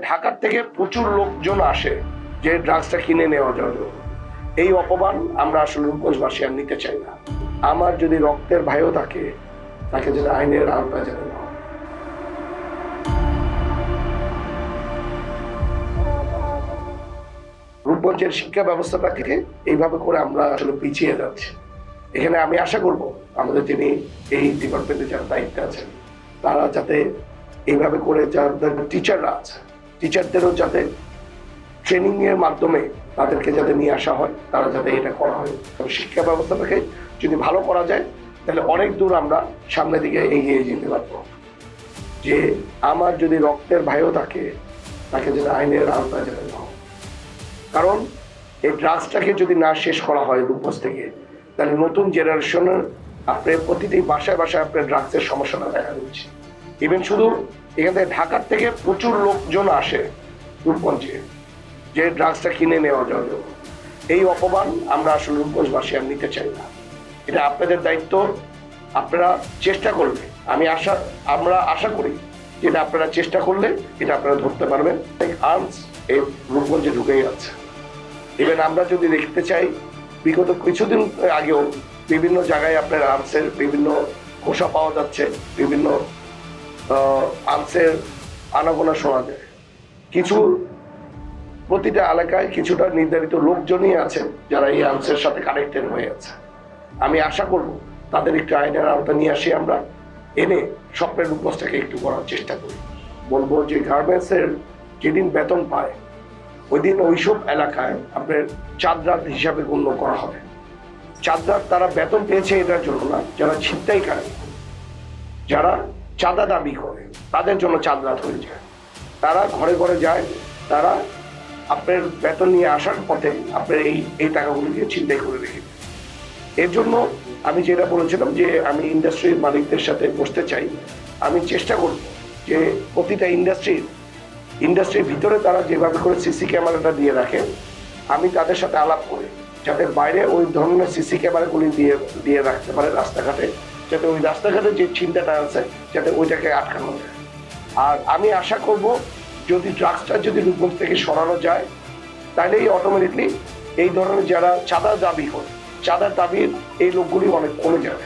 ঢাকার থেকে প্রচুর লোকজন আসে যে ড্রাগসটা কিনে নেওয়া যাবে। এই অপমান আমরা আসলে রূপগঞ্জবাসী আর নিতে চাই না। আমার যদি রক্তের ভাইও থাকে, তাকে যেন আইনের আওতায় যেন নেওয়া হয়। রূপগঞ্জের শিক্ষা ব্যবস্থাটাকে এইভাবে করে আমরা আসলে পিছিয়ে যাচ্ছি। এখানে আমি আশা করব আমাদের যিনি এই ডিপার্টমেন্টে যারা দায়িত্বে আছেন, তারা যাতে এইভাবে করে যাদের টিচাররা আছে, টিচারদেরও যাতে ট্রেনিং এর মাধ্যমে তাদেরকে যাতে নিয়ে আসা হয়, তারা যাতে এটা করা হয়। এবং শিক্ষা ব্যবস্থাটাকে যদি ভালো করা যায়, তাহলে অনেক দূর আমরা সামনের দিকে এগিয়ে যেতে পারবো। যে আমার যদি রক্তের ভাইও থাকে, তাকে যেন আইনের আওতায় যেতে নেওয়া হয়। কারণ এই ড্রাগসটাকে যদি না শেষ করা হয় রূপগঞ্জ থেকে, তাহলে নতুন জেনারেশনের আপনার প্রতিটি বাসায় বাসায় আপনার ড্রাগসের সমস্যাটা দেখা দিচ্ছে। ইভেন শুধু এখান থেকে ঢাকার থেকে প্রচুর লোকজন আসে রূপগঞ্জে যে ড্রাগসটা কিনে নেওয়া যাবে। এই অপমান আমরা আসলে রূপগঞ্জবাসী আর নিতে চাই না। এটা আপনাদের দায়িত্ব। আপনারা চেষ্টা করলে আমরা আশা করি যেটা আপনারা চেষ্টা করলে এটা আপনারা ধরতে পারবেন। আর্মস এই রূপগঞ্জে ঢুকেই আছে। ইভেন আমরা যদি দেখতে চাই, বিগত কিছুদিন আগেও বিভিন্ন জায়গায় আপনার আর্মসের বিভিন্ন খোসা পাওয়া যাচ্ছে, বিভিন্ন আর্মসের আনাগোনা শোনা যায়। কিছু প্রতিটা এলাকায় কিছুটা নির্ধারিত লোকজনই আছে যারা এই আর্মসের সাথে কানেক্টেড হয়ে আছে। আমি আশা করব তাদের একটু আইনের আওতা নিয়ে আসি, আমরা এনে স্বপ্নের রূপগঞ্জটাকে একটু করার চেষ্টা করি। বলবো যে গার্মেন্টসের যেদিন বেতন পায়, ওই দিন ওইসব এলাকায় আপনার চাঁদ রাত হিসাবে গণ্য করা হবে। চাঁদ রাত তারা বেতন পেয়েছে এটার জন্য না, যারা ছিনতাইকারী, যারা চাঁদা দাবি করে, তাদের জন্য চাঁদ রাত হয়ে যায়। তারা ঘরে ঘরে যায়, তারা আপনার বেতন নিয়ে আসার পথে আপনার এই টাকাগুলো দিয়ে ছিনতাই করে রেখে। এর জন্য আমি যেটা বলেছিলাম যে আমি ইন্ডাস্ট্রির মালিকদের সাথে বসতে চাই। আমি চেষ্টা করব যে প্রতিটা ইন্ডাস্ট্রির ভিতরে তারা যেভাবে করে সিসি ক্যামেরাটা দিয়ে রাখে, আমি তাদের সাথে আলাপ করি যাতে বাইরে ওই ধরনের সিসি ক্যামেরাগুলি দিয়ে রাখতে পারে রাস্তাঘাটে, যাতে ওই রাস্তাঘাটে যে চিন্তাটা আছে যাতে ওইটাকে আটকানো যায়। আর আমি আশা করব যদি ড্রাগসটা যদি রূপগঞ্জ থেকে সরানো যায়, তাহলেই অটোমেটিকলি এই ধরনের যারা চাঁদা দাবি করে, চাঁদার দাবির এই লোকগুলি অনেক কমে যাবে।